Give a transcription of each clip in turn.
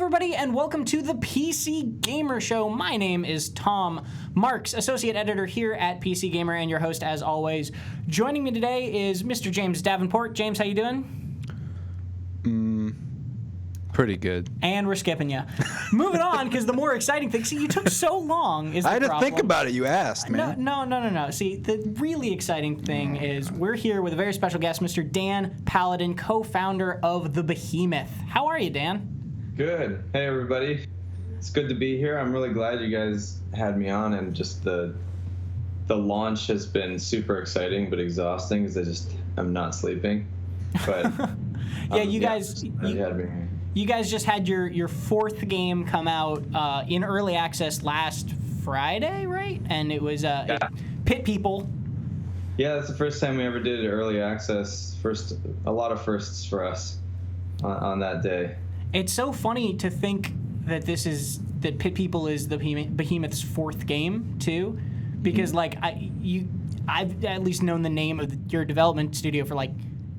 everybody, and welcome to the PC Gamer Show. My name is Tom Marks, Associate Editor here at PC Gamer, and your host, as always. Joining me today is Mr. James Davenport. James, how you doing? Pretty good. And we're skipping you. Moving on, because the more exciting thing... See, you took so long, is the problem. I had to think about it. You asked, man. No. See, the really exciting thing is we're here with a very special guest, Mr. Dan Paladin, co-founder of the Behemoth. How are you, Dan? Good. Hey, everybody. It's good to be here. I'm really glad you guys had me on, and just the launch has been super exciting but exhausting because I'm not sleeping. But yeah, you guys had me here. You guys just had your fourth game come out in early access last Friday, right? And it was Pit People. Yeah, that's the first time we ever did early access. A lot of firsts for us on that day. It's so funny to think that that Pit People is the Behemoth's fourth game too, because I've at least known the name of your development studio for like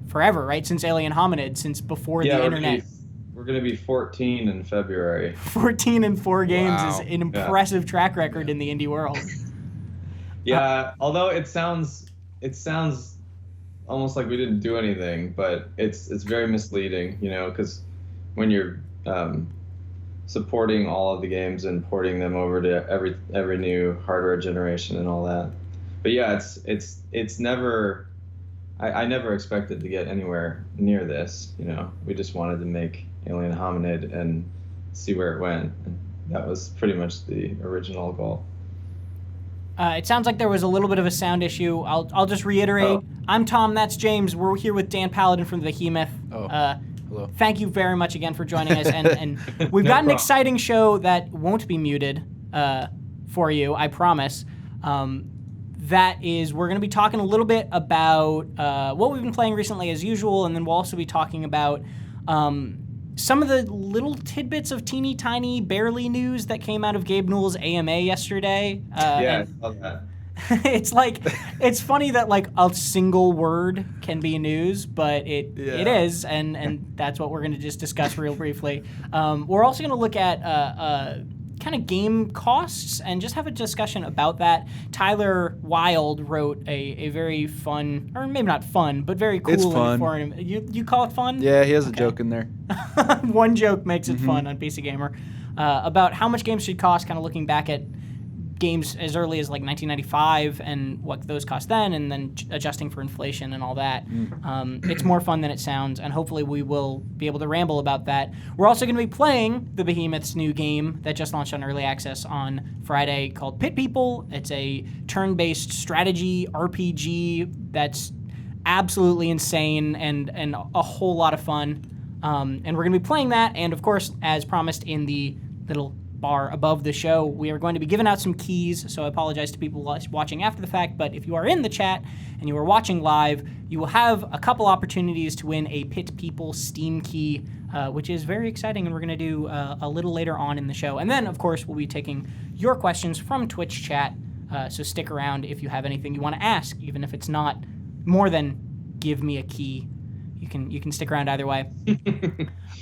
forever, right? Since Alien Hominid, since before the internet. We're going to be 14 in February. 14 in 4 games is an impressive track record in the indie world. Yeah, although it sounds almost like we didn't do anything, but it's very misleading, because when you're supporting all of the games and porting them over to every new hardware generation and all that. But yeah, it's never. I never expected to get anywhere near this. We just wanted to make Alien Hominid and see where it went. And that was pretty much the original goal. It sounds like there was a little bit of a sound issue. I'll just reiterate. Oh. I'm Tom, that's James. We're here with Dan Paladin from the Behemoth. Hello. Thank you very much again for joining us. And we've got an exciting show that won't be muted for you, I promise. That is, we're going to be talking a little bit about what we've been playing recently as usual, and then we'll also be talking about some of the little tidbits of teeny tiny barely news that came out of Gabe Newell's AMA yesterday. I saw that. It's funny that like a single word can be news, but it is, and that's what we're going to just discuss real briefly. We're also going to look at kind of game costs and just have a discussion about that. Tyler Wilde wrote a very fun, or maybe not fun, but very cool. It's fun. You call it fun? Yeah, he has a joke in there. One joke makes it fun on PC Gamer about how much games should cost, kind of looking back at games as early as like 1995 and what those cost then, and then adjusting for inflation and all that. It's more fun than it sounds, and hopefully we will be able to ramble about that. We're also going to be playing the Behemoth's new game that just launched on early access on Friday called Pit People. It's a turn-based strategy RPG that's absolutely insane and a whole lot of fun. And we're going to be playing that, and of course, as promised in the little bar above the show, we are going to be giving out some keys, so I apologize to people watching after the fact, but if you are in the chat and you are watching live, you will have a couple opportunities to win a Pit People Steam key, which is very exciting, and we're going to do a little later on in the show. And then, of course, we'll be taking your questions from Twitch chat, so stick around if you have anything you want to ask, even if it's not more than give me a key. You can stick around either way.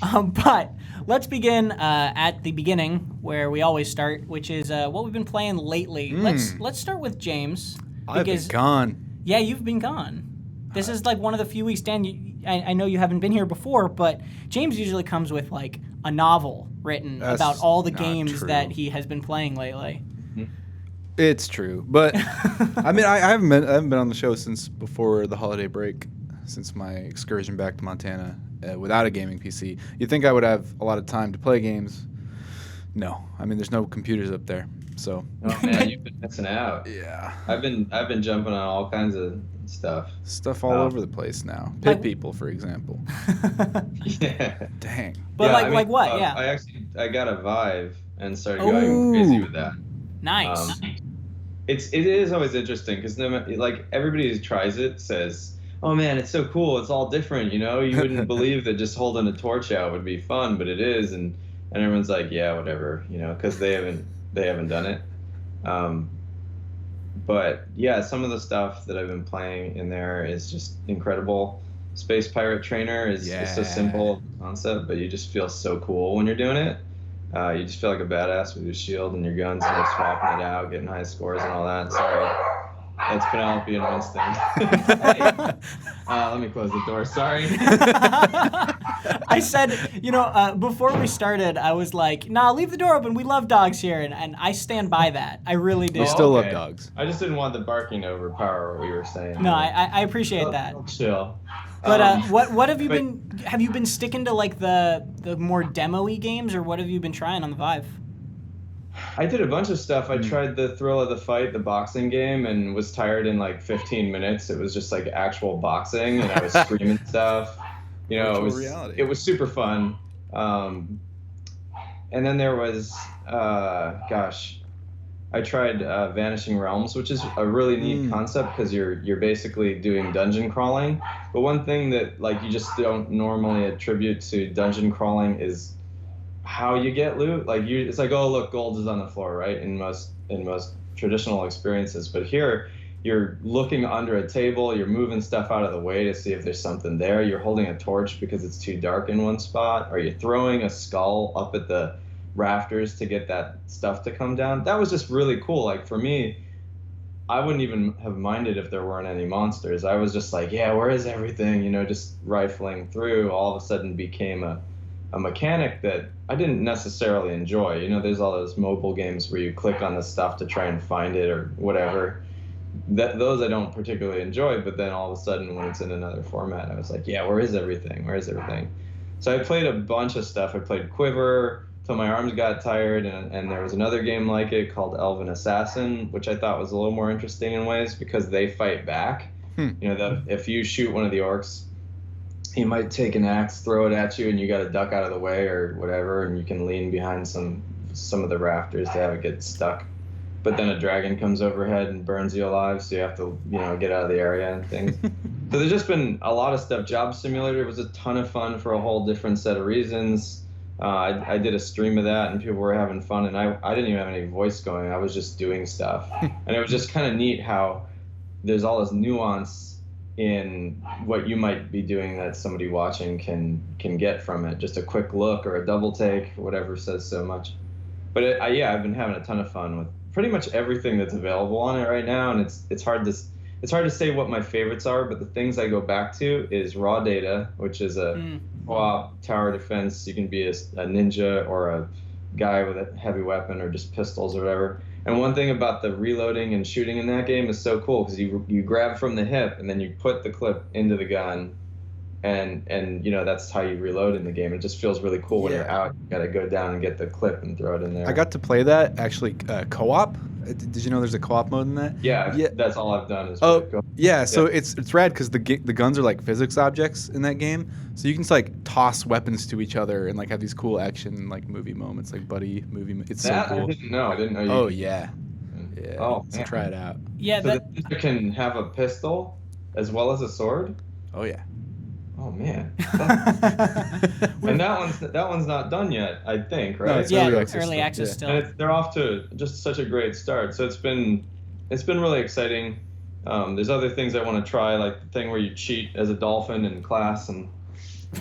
But let's begin at the beginning, where we always start, which is what we've been playing lately. Let's start with James. I've been gone. Yeah, you've been gone. This is like one of the few weeks. Dan, I know you haven't been here before, but James usually comes with like a novel written about all the games that he has been playing lately. It's true, but I mean, I haven't been on the show since before the holiday break. Since my excursion back to Montana without a gaming PC. You'd think I would have a lot of time to play games. No. I mean, there's no computers up there, so. Oh, man, you've been missing out. Yeah. I've been jumping on all kinds of stuff. Stuff all over the place now. Pit People, for example. Yeah. Dang. But like what? I got a Vive and started going crazy with that. Nice. It is always interesting because like everybody who tries it says, oh man, it's so cool. It's all different, you wouldn't believe that just holding a torch out would be fun, but it is. And everyone's like, yeah, whatever, because they haven't done it. But yeah, some of the stuff that I've been playing in there is just incredible. Space Pirate Trainer is so simple concept, but you just feel so cool when you're doing it. You just feel like a badass with your shield and your guns, and you're swapping it out, getting high scores and all that. Sorry, that's Penelope and Winston. Hey. Let me close the door. Sorry. I said, before we started, I was like, nah, leave the door open. We love dogs here. And I stand by that. I really do. We still love dogs. I just didn't want the barking to overpower what you were saying. No, I appreciate that. Chill. But what have you been? Have you been sticking to like the more demo-y games, or what have you been trying on the Vive? I did a bunch of stuff. I tried the Thrill of the Fight, the boxing game, and was tired in like 15 minutes. It was just like actual boxing, and I was screaming stuff. It was super fun. And then there was, I tried Vanishing Realms, which is a really neat concept because you're basically doing dungeon crawling. But one thing that like you just don't normally attribute to dungeon crawling is how you get loot. Like it's like, oh look, gold is on the floor, right? In most traditional experiences, but here you're looking under a table, you're moving stuff out of the way to see if there's something there. You're holding a torch because it's too dark in one spot, or you're throwing a skull up at the rafters to get that stuff to come down. That was just really cool. Like for me, I wouldn't even have minded if there weren't any monsters. I was just like, yeah, where is everything? Just rifling through all of a sudden became a mechanic that I didn't necessarily enjoy. There's all those mobile games where you click on the stuff to try and find it or whatever. Those I don't particularly enjoy, but then all of a sudden when it's in another format, I was like, yeah, where is everything? Where is everything? So I played a bunch of stuff. I played Quiver till my arms got tired, and there was another game like it called Elven Assassin, which I thought was a little more interesting in ways because they fight back. If you shoot one of the orcs, he might take an axe, throw it at you, and you got to duck out of the way or whatever, and you can lean behind some of the rafters to have it get stuck. But then a dragon comes overhead and burns you alive, so you have to, get out of the area and things. So there's just been a lot of stuff. Job Simulator was a ton of fun for a whole different set of reasons. I did a stream of that, and people were having fun, and I didn't even have any voice going. I was just doing stuff. And it was just kind of neat how there's all this nuance in what you might be doing that somebody watching can get from it. Just a quick look or a double take, whatever says so much. But I've been having a ton of fun with pretty much everything that's available on it right now, and it's hard to say what my favorites are, but the things I go back to is Raw Data, which is a co-op tower defense. You can be a ninja or a guy with a heavy weapon or just pistols or whatever. And one thing about the reloading and shooting in that game is so cool because you grab from the hip and then you put the clip into the gun, and that's how you reload in the game. It just feels really cool when you're out. You gotta go down and get the clip and throw it in there. I got to play that actually co-op. Did you know there's a co-op mode in that? Yeah. That's all I've done is yeah. So it's rad because the guns are like physics objects in that game, so you can just like toss weapons to each other and like have these cool action like movie moments, like buddy movie. It's so cool. I didn't know you. Oh yeah. Oh, so try it out. Yeah. So the ninja can have a pistol as well as a sword. Oh yeah. Oh man. And that one's not done yet, I think, right? No, it's early access still. And they're off to just such a great start. So it's been really exciting. There's other things I want to try, like the thing where you cheat as a dolphin in class and.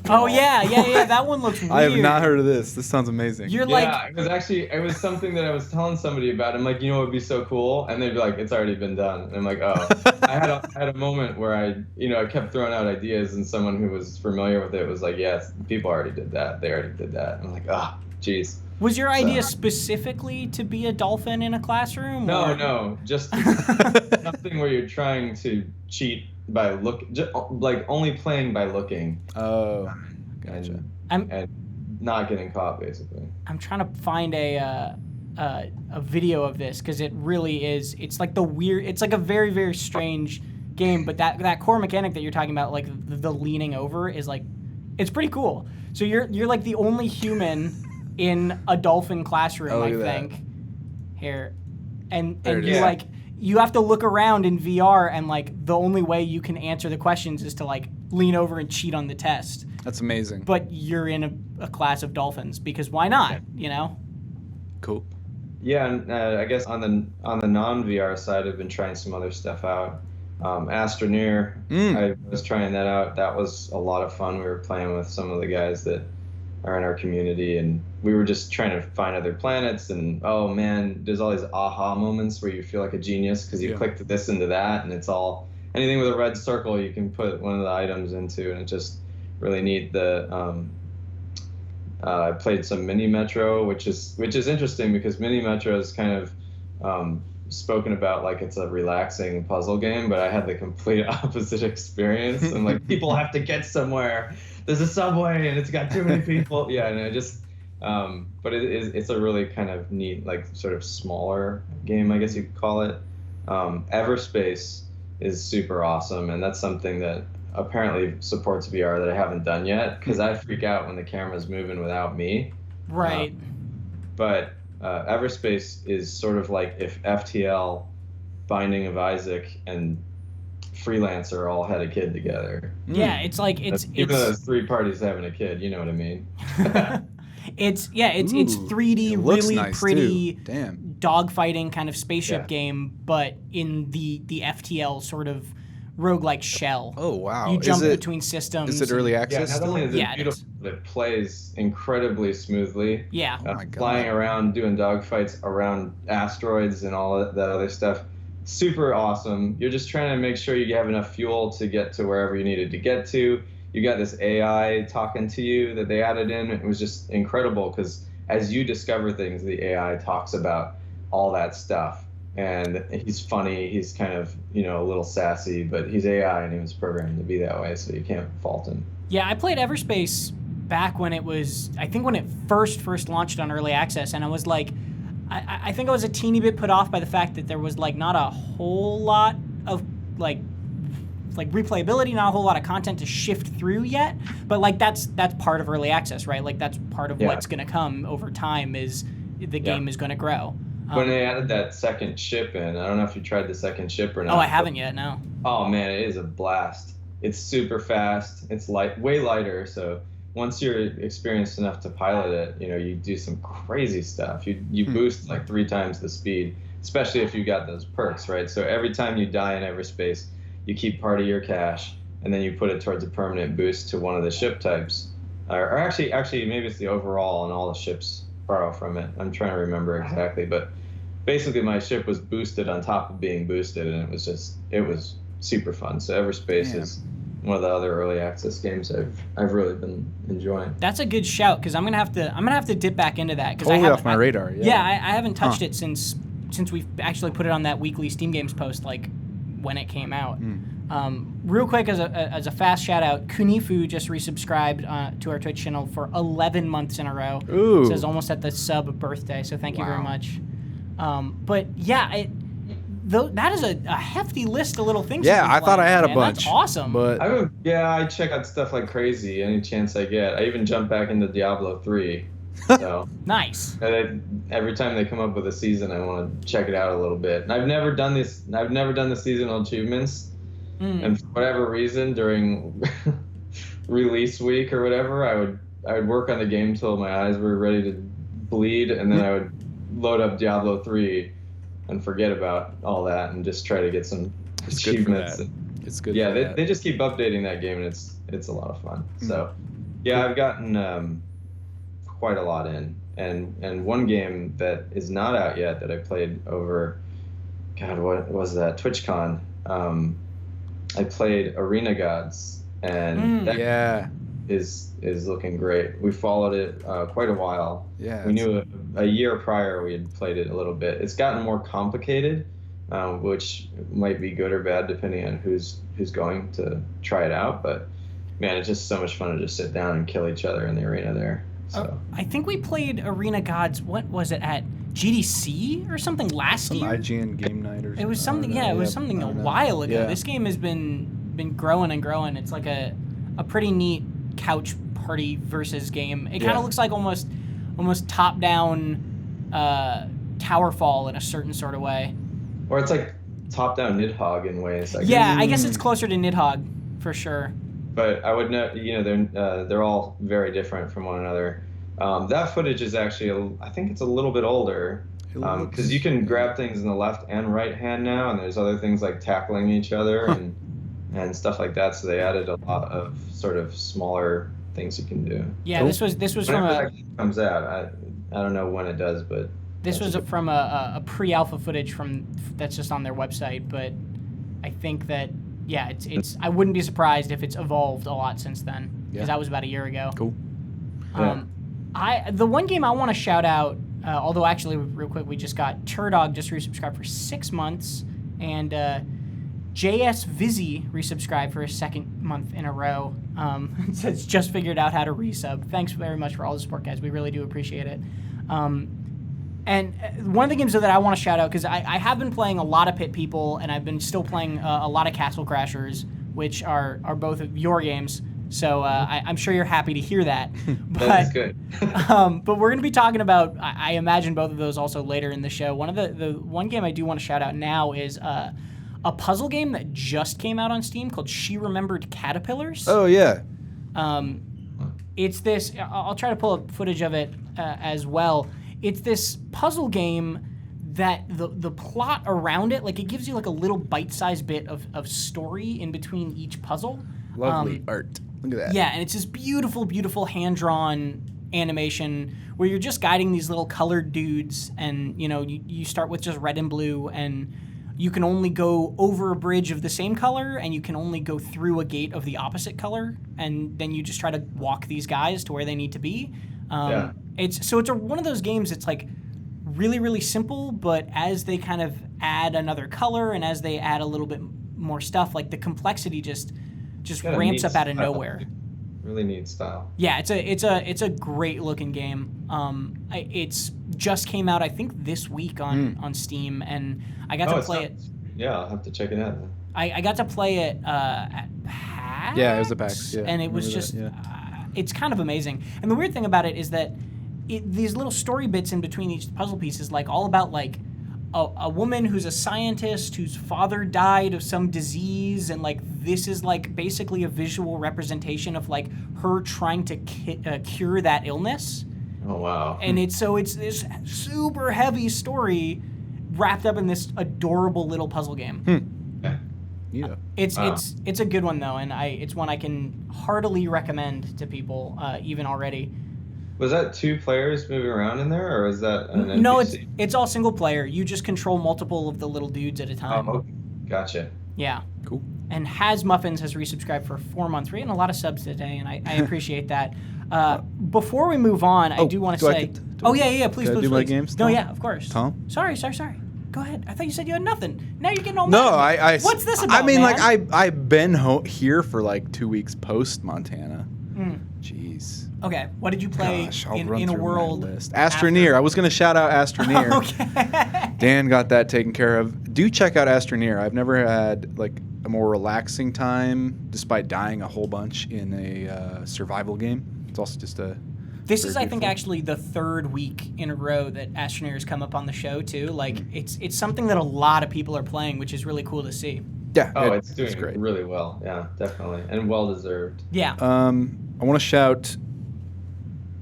Oh yeah. That one looks weird. I have not heard of this. This sounds amazing. It was something that I was telling somebody about. I'm like, what would be so cool? And they'd be like, it's already been done. And I'm like, oh. I had a moment where I kept throwing out ideas, and someone who was familiar with it was like, yes, people already did that. They already did that. I'm like, geez. Was your idea specifically to be a dolphin in a classroom? No, just something where you're trying to cheat by like only playing by looking. Oh, gotcha. And not getting caught, basically. I'm trying to find a video of this because it really is. It's like it's like a very, very strange game, but that core mechanic that you're talking about, like the leaning over, is like, it's pretty cool. So you're like the only human in a dolphin classroom, I think. Here, and you like. You have to look around in VR, and like the only way you can answer the questions is to like lean over and cheat on the test. That's amazing. But you're in a class of dolphins because why not? Cool. Yeah, and I guess on the non-VR side, I've been trying some other stuff out. Astroneer, I was trying that out. That was a lot of fun. We were playing with some of the guys that are in our community, and we were just trying to find other planets. And oh man, there's all these aha moments where you feel like a genius because you clicked this into that, and it's all anything with a red circle you can put one of the items into, and it's just really neat. I played some Mini Metro, which is interesting because Mini Metro is kind of spoken about like it's a relaxing puzzle game, but I had the complete opposite experience. I'm like, people have to get somewhere. There's a subway and it's got too many people. Yeah, and I just, but it's a really kind of neat, like sort of smaller game, I guess you could call it. Everspace is super awesome, and that's something that apparently supports VR that I haven't done yet because I freak out when the camera's moving without me. Right. But Everspace is sort of like if FTL, Binding of Isaac, and Freelancer all had a kid together. Yeah, it's like even though there's 3 parties having a kid, you know what I mean? It's 3D, it looks really nice pretty, too. Damn. dogfighting kind of spaceship game, but in the FTL sort of roguelike shell. Oh wow! You jump between systems. Is it early access? Yeah, not only is it it beautiful, but it plays incredibly smoothly. Yeah. Oh my God. Flying around, doing dogfights around asteroids and all that other stuff. Super awesome. You're just trying to make sure you have enough fuel to get to wherever you needed to get to. You got this AI talking to you that they added in. It was just incredible because as you discover things, the AI talks about all that stuff. And he's funny. He's kind of, a little sassy, but he's AI and he was programmed to be that way, so you can't fault him. Yeah, I played Everspace back when it was, I think when it first launched on early access, and I was like, I think I was a teeny bit put off by the fact that there was like not a whole lot of like replayability, not a whole lot of content to shift through yet. But like that's part of early access, right? Like that's part of what's going to come over time is the game is going to grow. When they added that second ship in, I don't know if you tried the second ship or not. Oh, I haven't yet, no. Oh man, it is a blast. It's super fast. It's way lighter. So once you're experienced enough to pilot it, you do some crazy stuff. You boost like 3 times the speed, especially if you got those perks, right? So every time you die in Everspace, you keep part of your cash, and then you put it towards a permanent boost to one of the ship types. Or actually, maybe it's the overall, and all the ships borrow from it. I'm trying to remember exactly, but basically my ship was boosted on top of being boosted, and it was super fun. So Everspace is one of the other early access games I've really been enjoying. That's a good shout because I'm gonna have to dip back into that because totally off my radar. I haven't touched it since we've actually put it on that weekly Steam Games post like when it came out. Real quick as a fast shout out, Kunifu just resubscribed to our Twitch channel for 11 months in a row. Ooh. So it's almost at the sub birthday. So thank you very much. But yeah, that is a hefty list of little things. Yeah, I thought I had a bunch. That's awesome. But I check out stuff like crazy any chance I get. I even jump back into Diablo 3. So nice. Every time they come up with a season, I want to check it out a little bit. And I've never done the seasonal achievements, and for whatever reason, during release week or whatever, I would work on the game till my eyes were ready to bleed, and then I would load up Diablo 3 and forget about all that and just try to get some achievements. It's good. Yeah, they just keep updating that game, and it's a lot of fun. So yeah, I've gotten quite a lot in, and one game that is not out yet that I played over, God, what was that? TwitchCon. I played Arena Gods, and that is looking great. We followed it quite a while. Yeah, we knew a year prior we had played it a little bit. It's gotten more complicated, which might be good or bad depending on who's going to try it out. But man, it's just so much fun to just sit down and kill each other in the arena there. So I think we played Arena Gods. What was it at GDC or something last year? IGN Game Night or something. It was something. Yeah, it was something a while ago. Yeah. This game has been growing and growing. It's like a pretty neat couch party versus game. It kind of looks like almost top down Towerfall in a certain sort of way. Or it's like top down Nidhogg in ways. I guess it's closer to Nidhogg for sure. But I would know, they're all very different from one another. That footage is actually, I think it's a little bit older, because you can grab things in the left and right hand now, and there's other things like tackling each other and stuff like that. So they added a lot of sort of smaller things you can do. Yeah, Cool. this was from Whenever a that game comes out, I don't know when it does, but this was from a pre-alpha footage that's just on their website. But I think that it's I wouldn't be surprised if it's evolved a lot since then, because that was about a year ago. Cool. The one game I want to shout out, although actually real quick, we just got Turdog just resubscribed for 6 months, and JS Vizzy resubscribed for a second month in a row. Says just figured out how to resub. Thanks very much for all the support, guys. We really do appreciate it. And one of the games that I want to shout out, because I have been playing a lot of Pit People, and I've been still playing a lot of Castle Crashers, which are both of your games. So I'm sure you're happy to hear that. That's good. But we're going to be talking about, I imagine, both of those also later in the show. One of the one game I do want to shout out now is a puzzle game that just came out on Steam called She Remembered Caterpillars. Oh yeah. It's this. I'll try to pull up footage of it as well. It's this puzzle game that the plot around it, like, it gives you like a little bite-sized bit of story in between each puzzle. Lovely art. Look at that. Yeah, and it's this beautiful, beautiful hand-drawn animation where you're just guiding these little colored dudes, and you start with just red and blue, and you can only go over a bridge of the same color, and you can only go through a gate of the opposite color, and then you just try to walk these guys to where they need to be. It's one of those games that's like really, really simple, but as they kind of add another color and as they add a little bit more stuff, like the complexity just ramps up out of nowhere. Really neat style. Yeah, it's a great looking game. It's just came out, I think, this week on Steam, and I got to play it. Yeah, I'll have to check it out. I got to play it at PAX. Yeah, it was at PAX. Yeah, and it was just it's kind of amazing. And the weird thing about it is that these little story bits in between each puzzle piece is like all about like a woman who's a scientist whose father died of some disease, and like this is like basically a visual representation of like her trying to cure that illness. Oh wow! And it's this super heavy story wrapped up in this adorable little puzzle game. Yeah. It's a good one though, and it's one I can heartily recommend to people even already. Was that 2 players moving around in there, or is that an NPC? No, it's all single player. You just control multiple of the little dudes at a time. Oh, okay. Gotcha. Yeah. Cool. And Has Muffins has resubscribed for 4 months. We're getting a lot of subs today, and I appreciate that. Before we move on, I do want to say... Please. Do my games, No, Tom? yeah, of course. Tom? Sorry. Go ahead. I thought you said you had nothing. Now you're getting all No, mad. What's this about, I mean, man? like, I've been here for like 2 weeks post Montana. Jeez. Okay, what did you play in a world? Astroneer. I was going to shout out Astroneer. Okay. Dan got that taken care of. Do check out Astroneer. I've never had like a more relaxing time, despite dying a whole bunch in a survival game. It's also just a... This is, I think, actually the 3rd week in a row that Astroneer has come up on the show, too. Like, it's something that a lot of people are playing, which is really cool to see. Yeah. It's doing great. really well. Yeah, definitely. And well-deserved. Yeah. I want to shout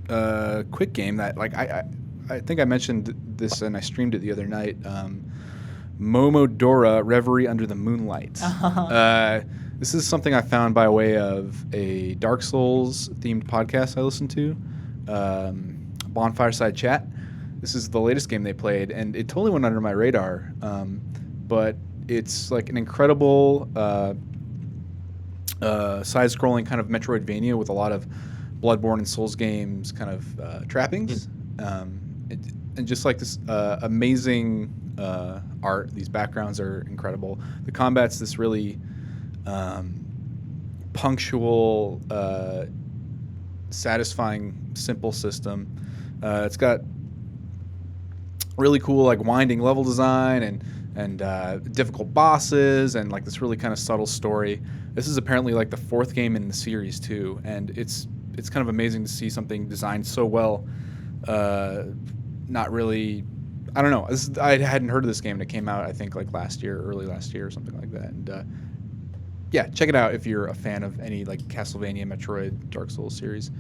a quick game that, like, I think I mentioned this and I streamed it the other night. Momodora Reverie Under the Moonlight. This is something I found by way of a Dark Souls themed podcast I listened to, Bonfireside Chat. This is the latest game they played, and it totally went under my radar. But it's like an incredible side-scrolling kind of Metroidvania with a lot of Bloodborne and Souls games kind of trappings. And just like this amazing art. These backgrounds are incredible. The combat's this really punctual, satisfying, simple system. It's got really cool like winding level design and difficult bosses and like this really kind of subtle story. This is apparently like the 4th game in the series too, and it's kind of amazing to see something designed so well. Not really, I don't know. I hadn't heard of this game, and it came out I think like early last year or something like that. And yeah, check it out if you're a fan of any like Castlevania, Metroid, Dark Souls series.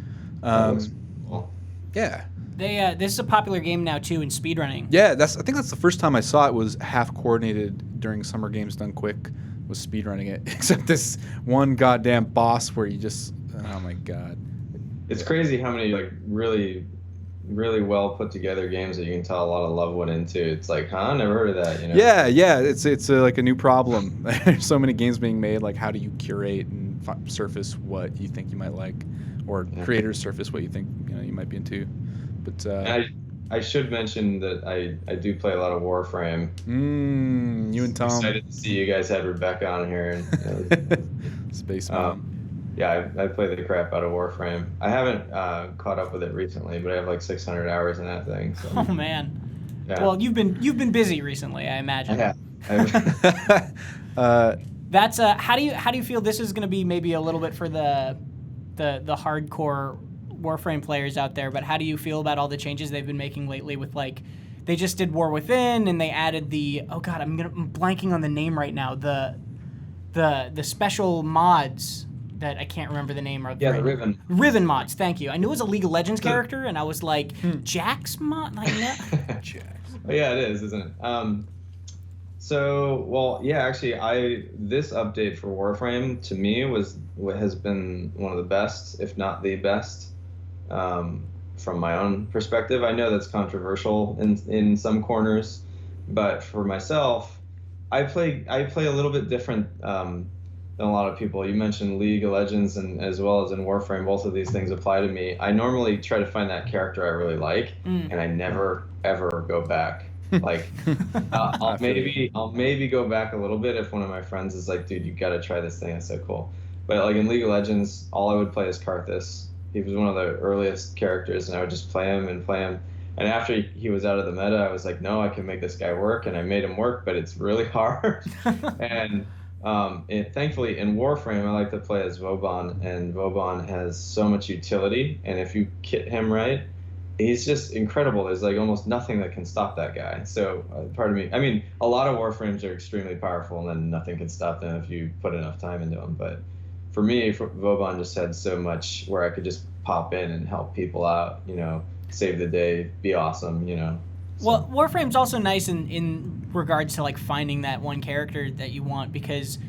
Cool. Yeah. This is a popular game now too in speedrunning. Yeah, I think that's the first time I saw it was half coordinated during Summer Games Done Quick, was speedrunning it. Except this one goddamn boss where you just, oh my god, It's crazy how many like really well put together games that you can tell a lot of love went into. It's like, huh? Never heard of that. You know? Yeah. It's like a new problem. There's so many games being made. Like, how do you curate and surface what you think you might like, or creators surface what you think you might be into? But I should mention that I do play a lot of Warframe. You and Tom. Excited to see you guys had Rebecca on here. And, Space Mom. Yeah, I play the crap out of Warframe. I haven't caught up with it recently, but I have like 600 hours in that thing. So. Oh man. Yeah. Well, you've been busy recently, I imagine. Yeah. That's how do you feel this is going to be maybe a little bit for the hardcore Warframe players out there, but how do you feel about all the changes they've been making lately with like they just did War Within and they added the I'm blanking on the name right now, the special mods that I can't remember the name of. Yeah, the Riven. Riven mods, thank you. I knew it was a League of Legends character, and I was like, Jax mod? Like, no. Jax. Oh, yeah, it is, isn't it? Actually, this update for Warframe, to me, has been one of the best, if not the best, from my own perspective. I know that's controversial in some corners, but for myself, I play a little bit different than a lot of people. You mentioned League of Legends, and as well as in Warframe, both of these things apply to me. I normally try to find that character I really like, and I never ever go back. Like, I'll maybe go back a little bit if one of my friends is like, dude, you got to try this thing, it's so cool. But like in League of Legends, all I would play is Karthus. He was one of the earliest characters, and I would just play him. And after he was out of the meta, I was like, no, I can make this guy work, and I made him work, but it's really hard. And thankfully in Warframe, I like to play as Vauban, and Vauban has so much utility, and if you kit him right, he's just incredible. There's like almost nothing that can stop that guy. So part of me, I mean, a lot of Warframes are extremely powerful, and then nothing can stop them if you put enough time into them. But for me, Vauban just had so much where I could just pop in and help people out, save the day, be awesome, So. Well, Warframe's also nice in regards to like finding that one character that you want, because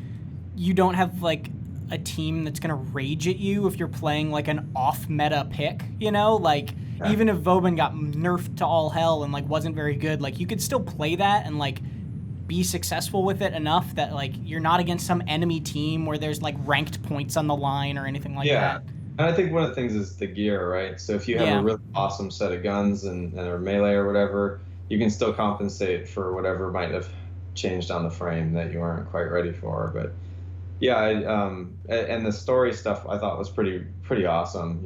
you don't have like a team that's gonna rage at you if you're playing like an off-meta pick, even if Vauban got nerfed to all hell and like wasn't very good, like you could still play that and like be successful with it enough that like you're not against some enemy team where there's like ranked points on the line or anything like that. And I think one of the things is the gear, right? So if you have a really awesome set of guns and or melee or whatever, you can still compensate for whatever might have changed on the frame that you weren't quite ready for. But yeah, and the story stuff I thought was pretty awesome.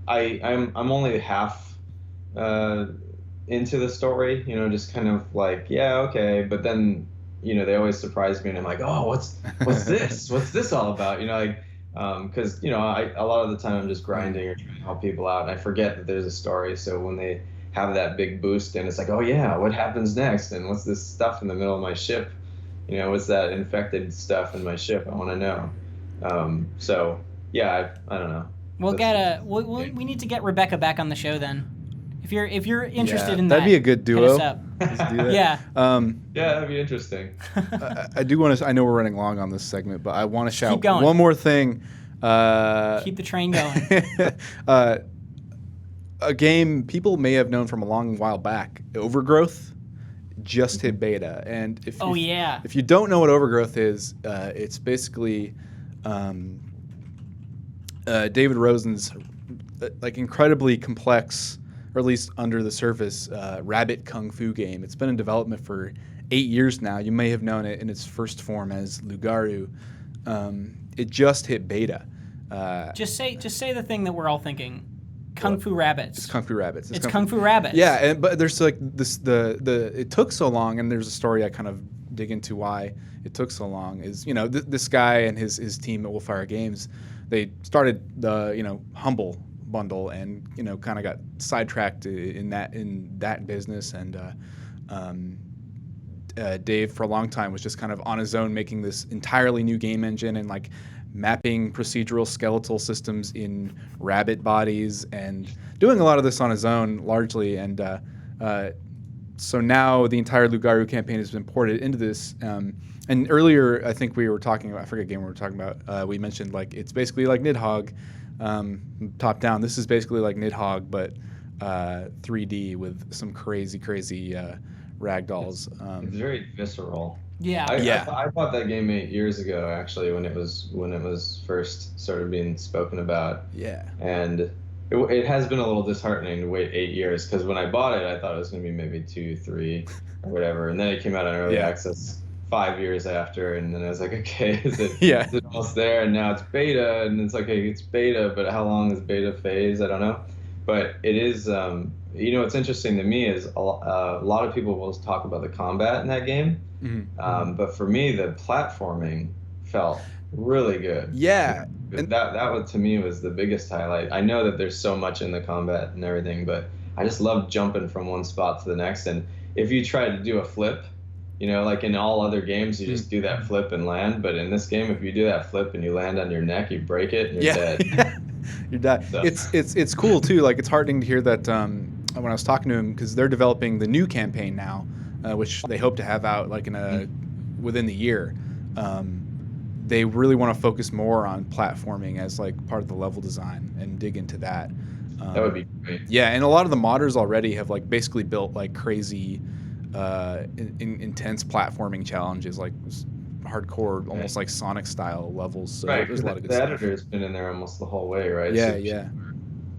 I'm only half into the story, just kind of like, yeah, okay, but then they always surprise me, and I'm like, oh, what's this? What's this all about? Because a lot of the time I'm just grinding or trying to help people out, and I forget that there's a story. So when they have that big boost, and it's like, oh yeah, what happens next? And what's this stuff in the middle of my ship? What's that infected stuff in my ship? I want to know. So yeah, I don't know. We need to get Rebecca back on the show then. If you're interested in that'd be a good duo. Hit us up. Let's do that. Yeah. That'd be interesting. I do want to. I know we're running long on this segment, but I want to shout going. one more thing. Keep the train going. A game people may have known from a long while back, Overgrowth, just hit beta, and if you don't know what Overgrowth is, it's basically David Rosen's like incredibly complex, or at least under the surface, rabbit kung fu game. It's been in development for 8 years now. You may have known it in its first form as Lugaru. It just hit beta. Just say the thing that we're all thinking. Kung Fu Rabbits. It's Kung Fu Rabbits. It's Kung Fu Rabbits. Yeah, but there's like this it took so long, and there's a story I kind of dig into why it took so long. Is this guy and his team at Wolfire Games, they started the Humble bundle and kind of got sidetracked in that business, and Dave for a long time was just kind of on his own making this entirely new game engine and like mapping procedural skeletal systems in rabbit bodies and doing a lot of this on his own largely. And so now the entire Lugaru campaign has been ported into this. And earlier, I think we were talking about, I forget what game we were talking about, we mentioned like it's basically like Nidhogg, top down. This is basically like Nidhogg, but 3D with some crazy ragdolls. It's very visceral. Yeah. I bought that game 8 years ago, actually, when it was first started being spoken about. Yeah. And it has been a little disheartening to wait 8 years, because when I bought it, I thought it was going to be maybe 2, 3, or whatever, and then it came out on early access 5 years after, and then I was like, okay, is it almost there? And now it's beta, and it's like, okay, it's beta, but how long is beta phase? I don't know. But it is, what's interesting to me is a lot of people will talk about the combat in that game. Mm-hmm. But for me, the platforming felt really good. Yeah. And that to me was the biggest highlight. I know that there's so much in the combat and everything, but I just love jumping from one spot to the next. And if you try to do a flip, like in all other games, you just do that flip and land. But in this game, if you do that flip and you land on your neck, you break it and you're dead. You're dead. So. It's cool too. Like, it's heartening to hear that when I was talking to him, because they're developing the new campaign now, which they hope to have out like within the year. They really want to focus more on platforming as like part of the level design and dig into that. That would be great. Yeah, and a lot of the modders already have like basically built like crazy, intense platforming challenges, like hardcore, almost like Sonic style levels. So there's a lot of good stuff. The editor's been in there almost the whole way, right? Yeah.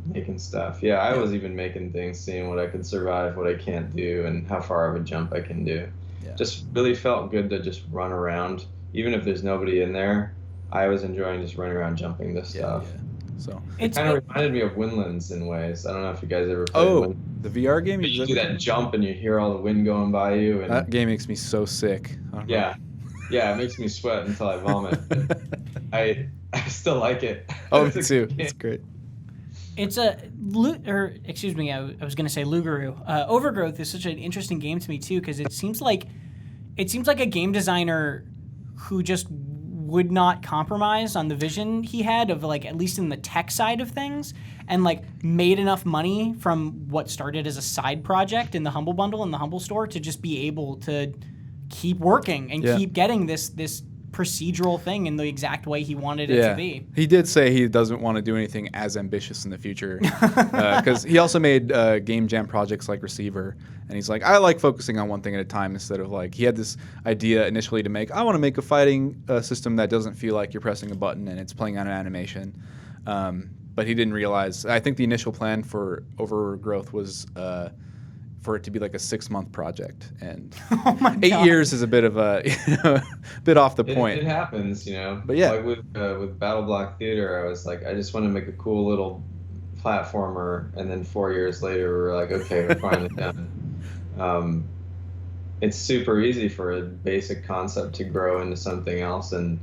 Making stuff. Yeah, I was even making things, seeing what I could survive, what I can't do, and how far of a jump I can do. Yeah. Just really felt good to just run around. Even if there's nobody in there, I was enjoying just running around jumping this stuff. Yeah. So it kind of reminded me of Windlands in ways. I don't know if you guys ever played Windlands. The VR game? You do that jump and you hear all the wind going by you. And that game makes me so sick. Yeah, it makes me sweat until I vomit. I still like it. Oh, me too. It's great. It's I was going to say Lugaru. Overgrowth is such an interesting game to me too, because it seems like a game designer who just would not compromise on the vision he had of like, at least in the tech side of things, and like made enough money from what started as a side project in the Humble Bundle and the Humble Store to just be able to keep working and keep getting this procedural thing in the exact way he wanted it to be. He did say he doesn't want to do anything as ambitious in the future, because he also made game jam projects like Receiver, and he's like, I like focusing on one thing at a time instead of like, he had this idea initially to I want to make a fighting system that doesn't feel like you're pressing a button and it's playing on an animation. But he didn't realize, I think the initial plan for Overgrowth was for it to be like a 6-month project, and 8 years is a bit of a bit off the point. It happens, But yeah, like with Battle Block Theater, I was like, I just want to make a cool little platformer, and then 4 years later, we were like, okay, we're finally done. It's super easy for a basic concept to grow into something else, and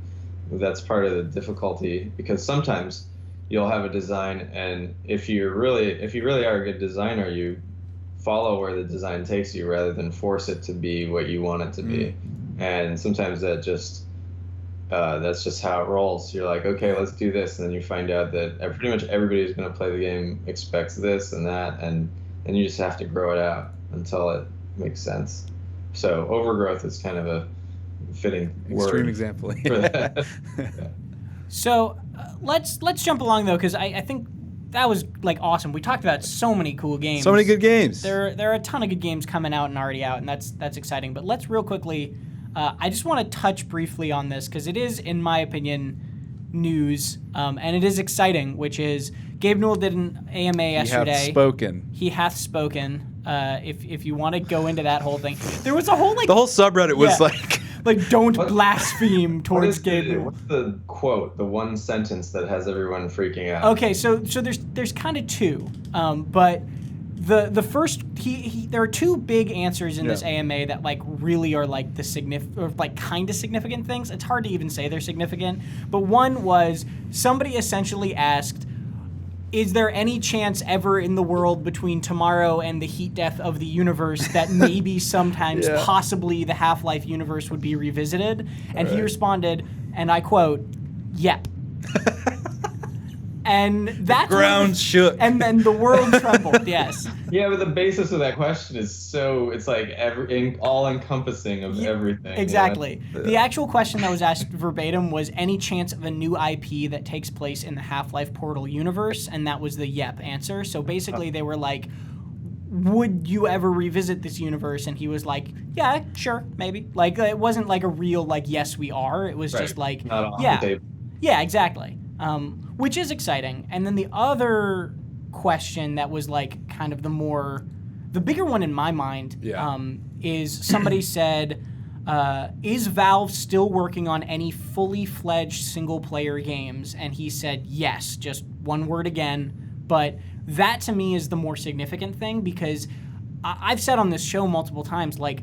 that's part of the difficulty, because sometimes you'll have a design, and if you really are a good designer, you follow where the design takes you rather than force it to be what you want it to be. And sometimes that's just how it rolls. You're like, okay, let's do this, and then you find out that pretty much everybody who's going to play the game expects this and that, and you just have to grow it out until it makes sense. So Overgrowth is kind of a fitting extreme example for that. So let's jump along though, because I think that was like awesome. We talked about so many cool games. So many good games. There are a ton of good games coming out and already out, and that's exciting. But let's real quickly, I just want to touch briefly on this, because it is, in my opinion, news, and it is exciting, which is Gabe Newell did an AMA yesterday. He hath spoken. If you want to go into that whole thing, there was a whole the whole subreddit was like don't blaspheme towards Gabe. What's the quote? The one sentence that has everyone freaking out. Okay, so there's kind of two, but the first there are two big answers in this AMA that like really are like the kind of significant things. It's hard to even say they're significant, but one was somebody essentially asked, is there any chance ever in the world between tomorrow and the heat death of the universe that maybe sometimes possibly the Half-Life universe would be revisited? And he responded, and I quote, yep. And that's ground shook. And then the world trembled, yes. Yeah, but the basis of that question is so, it's like all-encompassing of everything. Exactly. You know? The actual question that was asked verbatim was any chance of a new IP that takes place in the Half-Life Portal universe, and that was the yep answer. So basically they were like, would you ever revisit this universe? And he was like, yeah, sure, maybe. Like, it wasn't like a real, like, yes, we are. It was just like, Not on yeah. the table. Yeah, exactly. Which is exciting. And then the other question that was like kind of the bigger one in my mind is somebody said, is Valve still working on any fully fledged single player games? And he said yes, just one word again. But that to me is the more significant thing, because I've said on this show multiple times, like,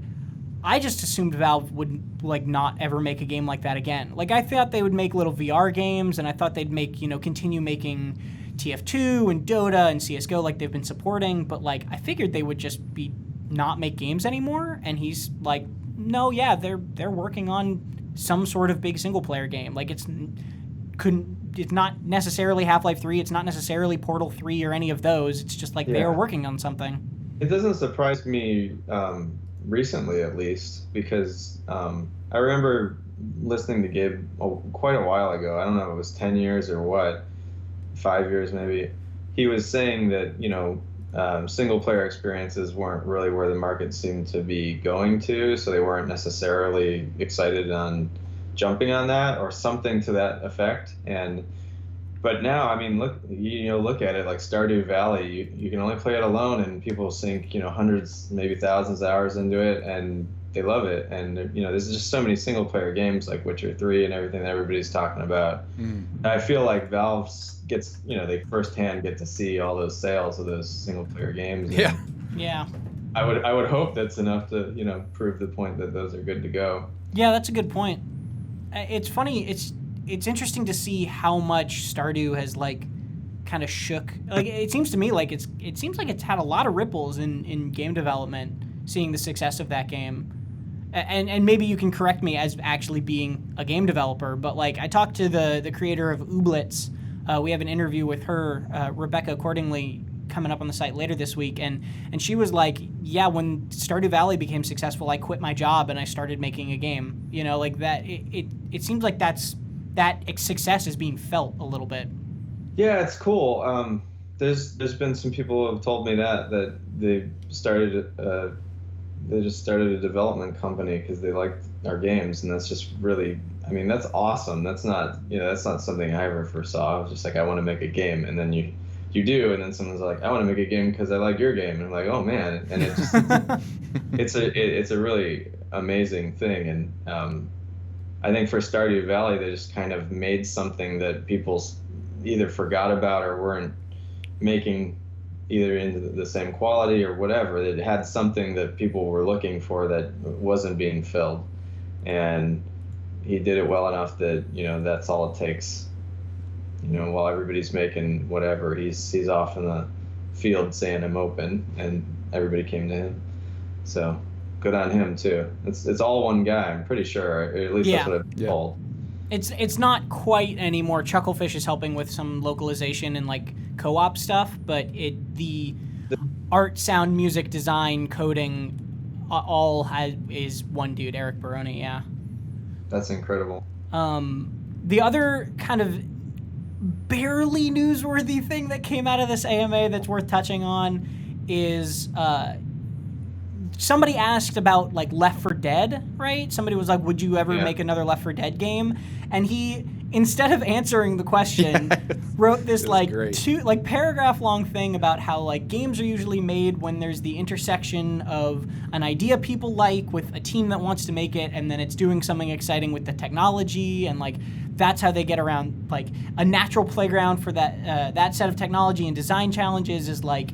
I just assumed Valve would like not ever make a game like that again. Like, I thought they would make little VR games, and I thought they'd make, continue making TF2 and Dota and CS:GO like they've been supporting, but like I figured they would just be not make games anymore. And he's like, no, yeah, they're working on some sort of big single player game. Like, it's not necessarily Half-Life 3, it's not necessarily Portal 3 or any of those. It's just like they are working on something. It doesn't surprise me recently, at least, because I remember listening to Gabe quite a while ago. I don't know if it was 10 years or what, 5 years maybe. He was saying that, single player experiences weren't really where the market seemed to be going to, so they weren't necessarily excited on jumping on that or something to that effect. But now, I mean, look at it, like Stardew Valley. You can only play it alone, and people sink hundreds, maybe thousands of hours into it, and they love it. And there's just so many single player games like Witcher 3 and everything that everybody's talking about. I feel like Valve gets, they firsthand get to see all those sales of those single player games. Yeah. I would hope that's enough to prove the point that those are good to go. Yeah, that's a good point. It's funny. It's interesting to see how much Stardew has like kind of shook. Like, it seems to me like it seems like it's had a lot of ripples in game development, seeing the success of that game. And maybe you can correct me as actually being a game developer, but like I talked to the creator of Ooblets. We have an interview with her, Rebecca Accordingly, coming up on the site later this week, and she was like, yeah, when Stardew Valley became successful, I quit my job and I started making a game. Like that. It seems like that success is being felt a little bit. Yeah, it's cool. There's been some people who have told me that they just started a development company because they liked our games, and that's just really, I mean, that's awesome. That's not something I ever foresaw. I was just like, I want to make a game, and then you do, and then someone's like, I want to make a game because I like your game, and I'm like, oh man, and it just it's a really amazing thing. And I think for Stardew Valley, they just kind of made something that people either forgot about or weren't making either into the same quality or whatever. It had something that people were looking for that wasn't being filled, and he did it well enough that that's all it takes. While everybody's making whatever, he's off in the field saying I'm open, and everybody came to him. So good on him too. It's all one guy, I'm pretty sure. Or at least that's what I've been told. It's not quite anymore. Chucklefish is helping with some localization and like co-op stuff, but the art, sound, music, design, coding, is one dude, Eric Baroni. Yeah. That's incredible. The other kind of barely newsworthy thing that came out of this AMA that's worth touching on is somebody asked about like Left 4 Dead, right? Somebody was like, would you ever make another Left 4 Dead game? And he, instead of answering the question, wrote this paragraph long thing about how like games are usually made when there's the intersection of an idea people like with a team that wants to make it, and then it's doing something exciting with the technology, and like that's how they get around. Like a natural playground for that set of technology and design challenges is like,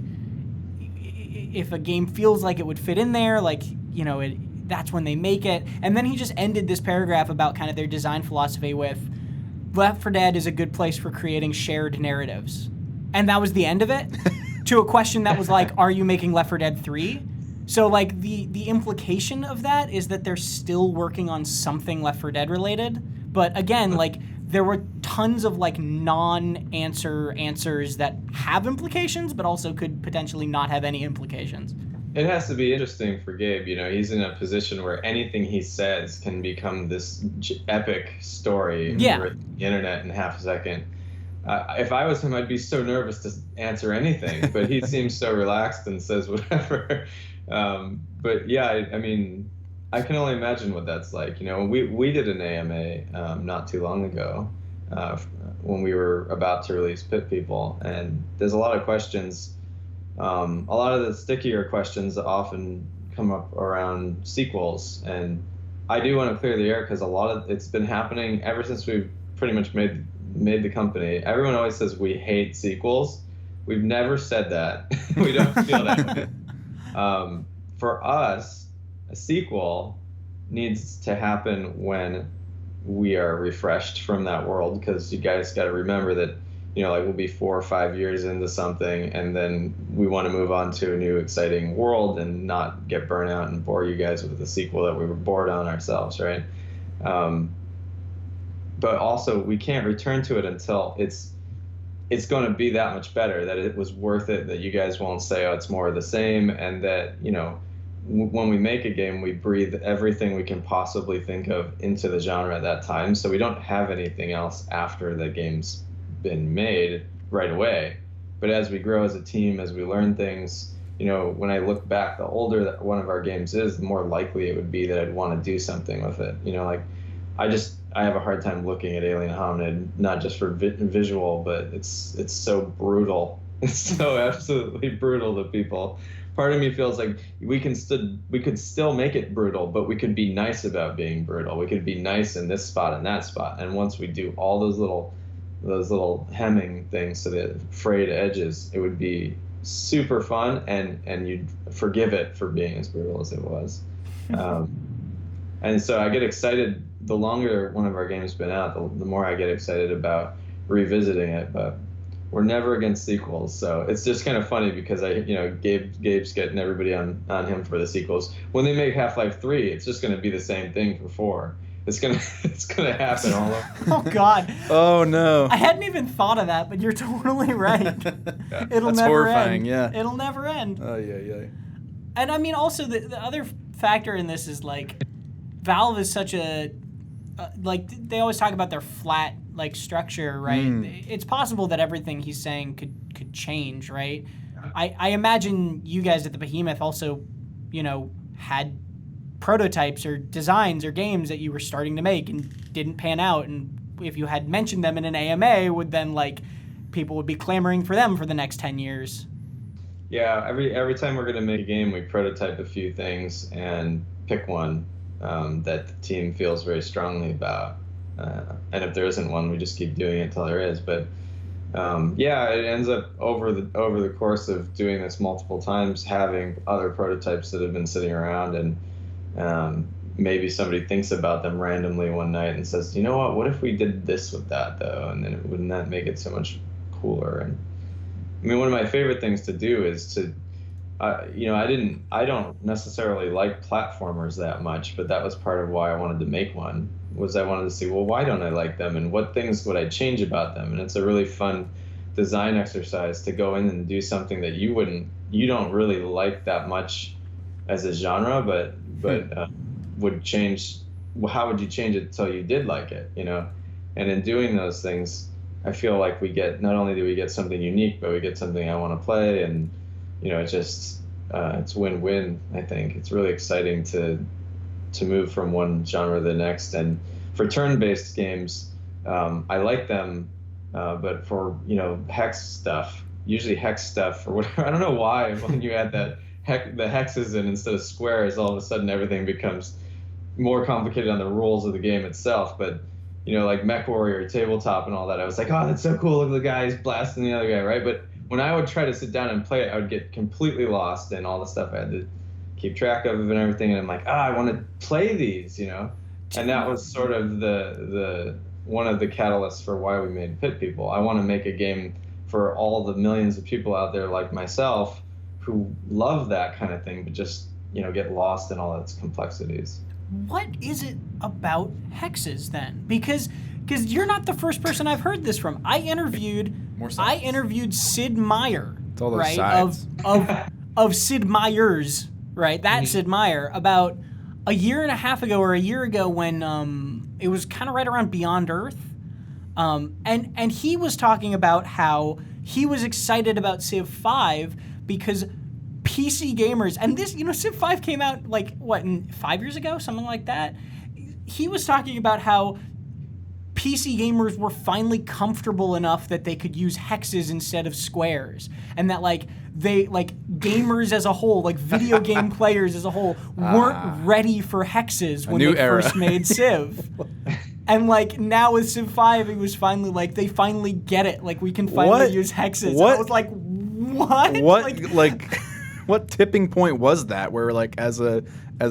if a game feels like it would fit in there, like, that's when they make it. And then he just ended this paragraph about kind of their design philosophy with, Left 4 Dead is a good place for creating shared narratives. And that was the end of it, to a question that was like, are you making Left 4 Dead 3? So like the implication of that is that they're still working on something Left 4 Dead related. But again, like there were tons of like non-answer answers that have implications, but also could potentially not have any implications. It has to be interesting for Gabe. He's in a position where anything he says can become this epic story for the internet in half a second. If I was him, I'd be so nervous to answer anything, but he seems so relaxed and says whatever. But yeah, I mean, I can only imagine what that's like. We did an AMA not too long ago when we were about to release Pit People, and there's a lot of questions. A lot of the stickier questions often come up around sequels, and I do want to clear the air because it's been happening ever since we've pretty much made the company. Everyone always says we hate sequels. We've never said that. We don't feel that way. For us, a sequel needs to happen when we are refreshed from that world, because you guys got to remember that we'll be 4 or 5 years into something, and then we want to move on to a new exciting world and not get burnt out and bore you guys with the sequel that we were bored on ourselves, right? But also, we can't return to it until it's going to be that much better, that it was worth it, that you guys won't say, oh, it's more of the same, and that, when we make a game, we breathe everything we can possibly think of into the genre at that time, so we don't have anything else after the game's been made right away. But as we grow as a team, as we learn things, when I look back, the older that one of our games is, the more likely it would be that I'd want to do something with it. I have a hard time looking at Alien Hominid, not just for visual, but it's so brutal. It's so absolutely brutal to people. Part of me feels like we could still make it brutal, but we could be nice about being brutal. We could be nice in this spot and that spot. And once we do all those little hemming things to the frayed edges, it would be super fun, and you'd forgive it for being as brutal as it was. And so I get excited. The longer one of our games has been out, the more I get excited about revisiting it. But we're never against sequels, so it's just kind of funny because Gabe's getting everybody on him for the sequels. When they make Half-Life 3, it's just going to be the same thing for 4. It's gonna happen all over. Oh God. Oh no. I hadn't even thought of that, but you're totally right. It'll That's never horrifying, end. yeah. It'll never end. Oh yeah. And I mean, also the other factor in this is like, Valve is such a they always talk about their flat structure, right? It's possible that everything he's saying could change, right? I imagine you guys at the Behemoth also, had prototypes or designs or games that you were starting to make and didn't pan out, and if you had mentioned them in an AMA, would then people would be clamoring for them for the next 10 years. Yeah, every time we're going to make a game, we prototype a few things and pick one that the team feels very strongly about, and if there isn't one, we just keep doing it till there is. But it ends up over the course of doing this multiple times, having other prototypes that have been sitting around, and maybe somebody thinks about them randomly one night and says, what if we did this with that though, and then wouldn't that make it so much cooler? And I mean, one of my favorite things to do is to I don't necessarily like platformers that much, but that was part of why I wanted to make one, was I wanted to see, well, why don't I like them, and what things would I change about them? And it's a really fun design exercise to go in and do something that you don't really like that much as a genre, but would change. How would you change it till you did like it, And in doing those things, I feel like not only do we get something unique, but we get something I want to play, and it's win-win. I think it's really exciting to move from one genre to the next. And for turn-based games, I like them, but for hex stuff, usually hex stuff or whatever, I don't know why when you add the hexes in instead of squares, all of a sudden everything becomes more complicated on the rules of the game itself. But like MechWarrior tabletop and all that, I was like, oh, that's so cool, look at the guy, he's blasting the other guy, right? But when I would try to sit down and play it, I would get completely lost in all the stuff I had to keep track of and everything, and I'm like, I want to play these, and that was sort of the one of the catalysts for why we made Pit People. I want to make a game for all the millions of people out there like myself who love that kind of thing, but just get lost in all its complexities. What is it about hexes then? Because because you're not the first person I've heard this from. I interviewed Sid Meier, It's all those right? sides. Of Sid Meier's, right? That Sid Meier about a year and a half ago or a year ago when it was kind of right around Beyond Earth. And he was talking about how he was excited about Civ 5 because PC gamers, and this, Civ 5 came out like, 5 years ago? Something like that. He was talking about how PC gamers were finally comfortable enough that they could use hexes instead of squares. And that, gamers as a whole, video game players as a whole, weren't ready for hexes when they first made Civ. And now with Civ 5, it was finally they finally get it. We can finally use hexes. What? And I was like, what? What what tipping point was that where as a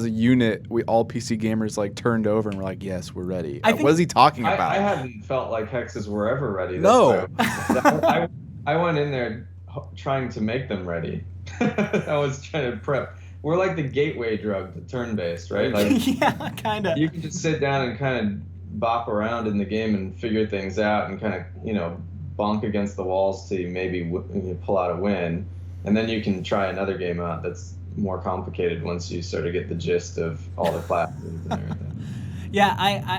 unit we all PC gamers turned over and were like, yes, we're ready? What is he talking about? I hadn't felt like hexes were ever ready. No. I went in there trying to make them ready. I was trying to prep. We're like the gateway drug to turn-based, right? Yeah, kind of. You can just sit down and kind of bop around in the game and figure things out and kind of, bonk against the walls to maybe pull out a win. And then you can try another game out that's more complicated once you sort of get the gist of all the classes and everything. Yeah,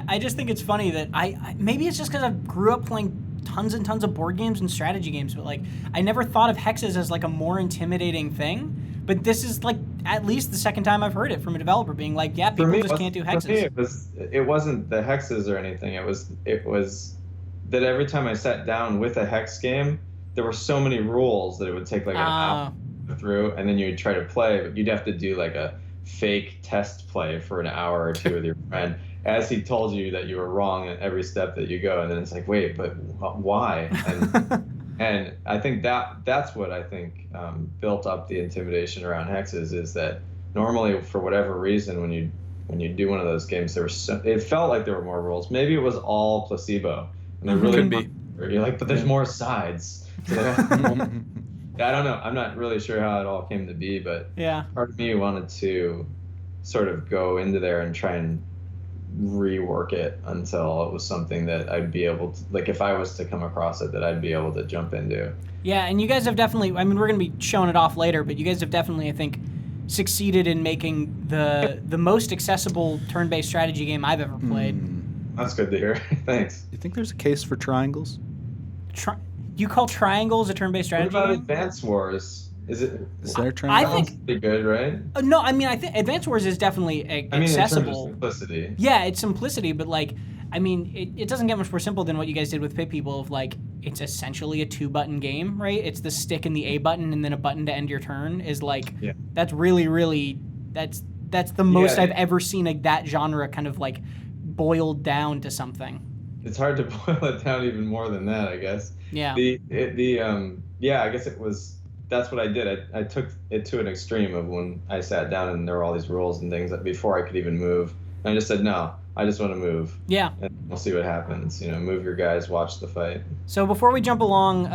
I just think it's funny that I maybe it's just because I grew up playing tons and tons of board games and strategy games, but I never thought of hexes as a more intimidating thing. But this is at least the second time I've heard it from a developer being yeah, people just can't do hexes. For me, it wasn't the hexes or anything. It was that every time I sat down with a hex game, there were so many rules that it would take an hour to go through, and then you'd try to play, but you'd have to do a fake test play for an hour or two with your friend, as he told you that you were wrong at every step that you go, and then it's wait, but why? And I think that's what I think built up the intimidation around hexes, is that normally for whatever reason when you do one of those games it felt like there were more rules. Maybe it was all placebo, and there really could be. You're but there's more sides. So I don't know. I'm not really sure how it all came to be, but part of me wanted to sort of go into there and try and rework it until it was something that I'd be able to, if I was to come across it, that I'd be able to jump into. Yeah, and you guys have definitely, we're going to be showing it off later, but you guys have definitely, I think, succeeded in making the most accessible turn-based strategy game I've ever played. That's good to hear. Thanks. You think there's a case for triangles? You call triangles a turn-based strategy What about game? Advance Wars? Is there triangles? I think pretty good, right? No, I think Advance Wars is definitely accessible. In terms of simplicity. Yeah, it's simplicity, but it doesn't get much more simple than what you guys did with Pit People of it's essentially a 2-button game, right? It's the stick and the A button and then a button to end your turn is that's really, really, that's the most I've ever seen that genre kind of boiled down to something. It's hard to boil it down even more than that, I guess. Yeah. I guess it was. That's what I did. I took it to an extreme of when I sat down and there were all these rules and things that before I could even move. And I just said, no, I just want to move. Yeah. And we'll see what happens. Move your guys, watch the fight. So before we jump along,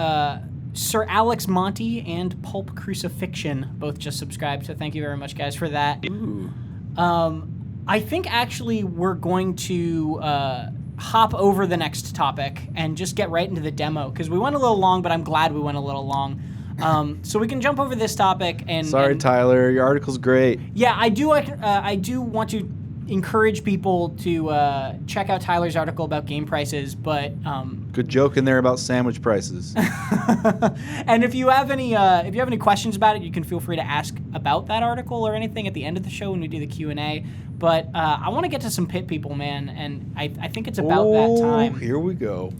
Sir Alex Monty and Pulp Crucifixion both just subscribed. So thank you very much, guys, for that. Ooh. I think actually we're going to hop over the next topic and just get right into the demo because we went a little long, but I'm glad we went a little long. So we can jump over this topic and. Sorry, Tyler, your article's great. Yeah, I do want to encourage people to check out Tyler's article about game prices, but good joke in there about sandwich prices. And if you have any questions about it, you can feel free to ask about that article or anything at the end of the show when we do the Q&A. But I want to get to some Pit People, man, and I think it's about that time. Here we go.